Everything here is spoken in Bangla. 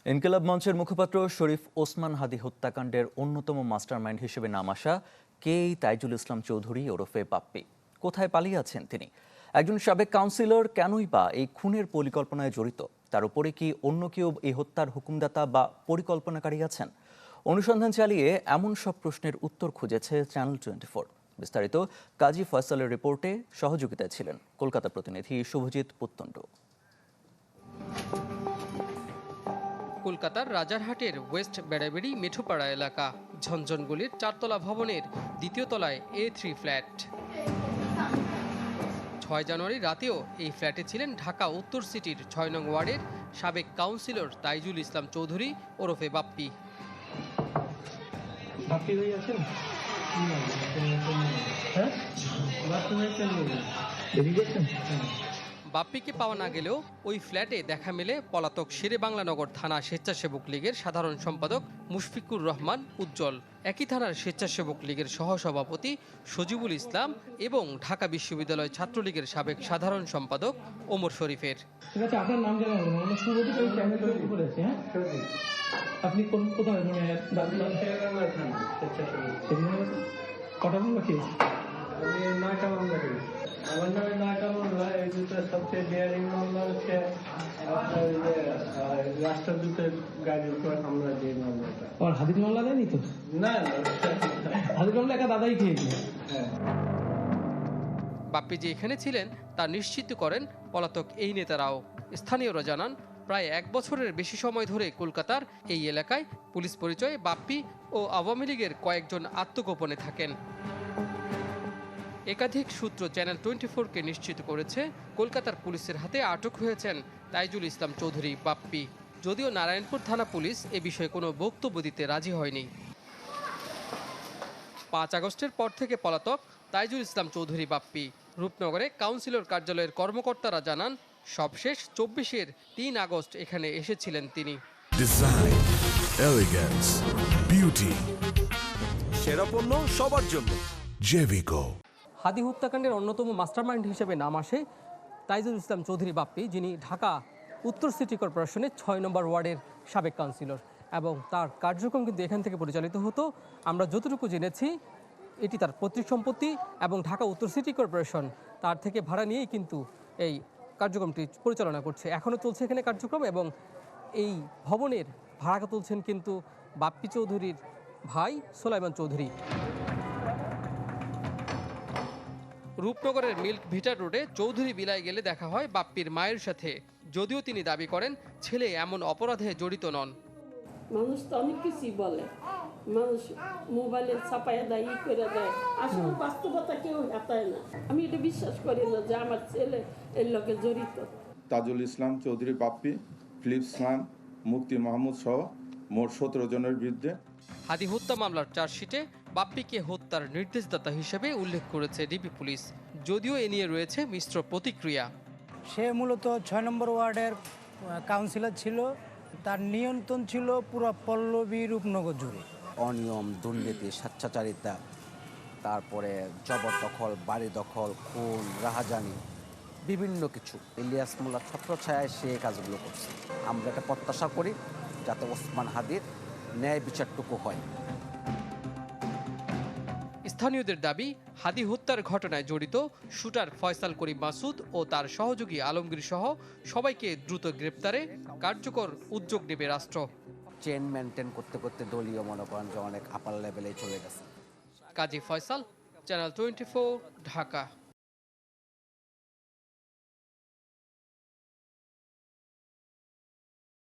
ইনকিলাব মঞ্চের মুখপাত্র শরীফ ওসমান হাদী হত্যাকাণ্ডের অন্যতম মাস্টারমাইন্ড হিসেবে নাম আসা কে তাইজুল ইসলাম চৌধুরী ওরফে বাপ্পি। কোথায় পালিয়ে আছেন তিনি? একজন সাবেক কাউন্সিলর কেনই বা এই খুনের পরিকল্পনায় জড়িত? তার উপরে কি অন্য কেউ এই হত্যার হুকুমদাতা বা পরিকল্পনাকারী আছেন? অনুসন্ধান চালিয়ে এমন সব প্রশ্নের উত্তর খুঁজেছে চ্যানেল 24। বিস্তারিত কাজী ফয়সালের রিপোর্টে সহযোগিতায় ছিলেন কলকাতা প্রতিনিধি শুভজিৎ পুত্তণ্ড। কলকাতার রাজারহাটের ওয়েস্ট বেড়াবেড়ি মেঠোপাড়া এলাকা, ঝনঝনগুলির 4তলা ভবনের 2য় তলায় A3 ফ্ল্যাট। 6 জানুয়ারি রাতেও এই ফ্ল্যাটে ছিলেন ঢাকা উত্তর সিটির 6 নং ওয়ার্ডের সাবেক কাউন্সিলর তাইজুল ইসলাম চৌধুরী ওরফে বাপ্পি। বাপ্পিকে পাওয়া না গেলেও ওই ফ্ল্যাটে দেখা মেলে পলাতক শেরেবাংলানগর থানা স্বেচ্ছাসেবক লীগের সাধারণ সম্পাদক মুশফিকুর রহমান উজ্জ্বল, একই থানার স্বেচ্ছাসেবক লীগের সহসভাপতি সজিবুল ইসলাম এবং ঢাকা বিশ্ববিদ্যালয় ছাত্রলীগের সাবেক সাধারণ সম্পাদক ওমর শরীফের। আমার নামে 9টা মামলা, এই দুটো সবচেয়ে ডেয়ারিং মামলা হচ্ছে রাষ্ট্রদূতের গাড়ির উপর হামলা দিয়ে মামলাটা। আর হাদির মামলা দেয়নি তো? না, হাদির মামলা একা দাদাই খেয়েছে। বাপ্পি যে এখানে ছিলেন তা নিশ্চিত করেন পলাতক এই নেতারাও। স্থানীয়রা জানান, প্রায় 1 বছরের বেশি সময় ধরে কলকাতার এই এলাকায় পুলিশ পরিচয়ে বাপ্পি ও আওয়ামী লীগের কয়েকজন আত্মগোপনে থাকেন। একাধিক সূত্র চ্যানেল 24-কে নিশ্চিত করেছে কলকাতার পুলিশের হাতে আটক হয়েছেন তাইজুল ইসলাম চৌধুরী বাপ্পি। যদিও নারায়ণপুর থানা পুলিশ এ বিষয়ে কোনো বক্তব্য দিতে রাজি হয়নি। 5 আগস্টের পর থেকে পলাতক তাইজুল ইসলাম চৌধুরী বাপ্পি। রূপনগরে কাউন্সিলর কার্যালয়ের কর্মকর্তারা জানান, সবশেষ 24-এর 3 আগস্ট এখানে এসেছিলেন তিনি। ডিজাইন, এলিগেন্স, বিউটি, সেরা পণ্য সবার জন্য জেভিকো। হাদী হত্যাকাণ্ডের অন্যতম মাস্টারমাইন্ড হিসেবে নাম আসে তাইজুল ইসলাম চৌধুরী বাপ্পি, যিনি ঢাকা উত্তর সিটি কর্পোরেশনের 6 নম্বর ওয়ার্ডের সাবেক কাউন্সিলর, এবং তার কার্যক্রম কিন্তু এখান থেকে পরিচালিত হতো। আমরা যতটুকু জেনেছি এটি তার পৈতৃক সম্পত্তি এবং ঢাকা উত্তর সিটি কর্পোরেশন তার থেকে ভাড়া নিয়েই কিন্তু এই কার্যক্রমটি পরিচালনা করছে। এখনও চলছে এখানে কার্যক্রম, এবং এই ভবনের ভাড়া তুলছেন কিন্তু বাপ্পি চৌধুরীর ভাই সোলাইমান চৌধুরী। রূপনগরের মিল্ক ভিটার রোডে চৌধুরী বিলায় গেলে দেখা হয় বাপ্পির মায়ের সাথে, যদিও তিনি দাবি করেন ছেলে এমন অপরাধে জড়িত নন। মানুষ তো অনেক কিছুই বলে, মানুষ মোবাইলে ছাপাইয়া দেয়, ই করে দেয়, আসলে বাস্তবতা কেউ হাতায় না। আমি এটা বিশ্বাস করি না যে আমার ছেলে এর লগে জড়িত। তাজুল ইসলাম চৌধুরী বাপ্পি, ফিলিপ ইসলাম, মুফতি মাহমুদ সহ মোট 17 জনের বিরুদ্ধে হাদী হত্যা মামলার চার্জশিটে বাপ্পিকে হত্যার নির্দেশদাতা হিসেবে উল্লেখ করেছে ডিবি পুলিশ, যদিও এ নিয়ে রয়েছে মিশ্র প্রতিক্রিয়া। সে মূলত 6 নম্বর ওয়ার্ডের কাউন্সিলর ছিল, তার নিয়ন্ত্রণ ছিল পুরো পল্লবী রূপনগর জুড়ে। অনিয়ম, দুর্নীতি, স্বেচ্ছাচারিতা, তারপরে জবরদখল, বাড়ি দখল, খুন, রাহাজানি, বিভিন্ন কিছু ইলিয়াস মোল্লার ছত্রছায়ায় সে কাজগুলো করছে। আমরা এটা প্রত্যাশা করি যাতে ওসমান হাদীর ন্যায় বিচারটুকু হয়। স্থানীয়দের দাবি, হাদী হত্যার ঘটনায় জড়িত শুটার ফয়সাল করিম মাসুদ ও তার সহযোগী আলমগীর সহ সবাইকে দ্রুত গ্রেপ্তারে কার্যকর উদ্যোগ নেবে রাষ্ট্র। চেন মেনটেন করতে করতে দলীয় মনে করেন যে অনেক আপার লেভেলে চলে গেছে। কাজী ফয়সাল, চ্যানেল 24, ঢাকা।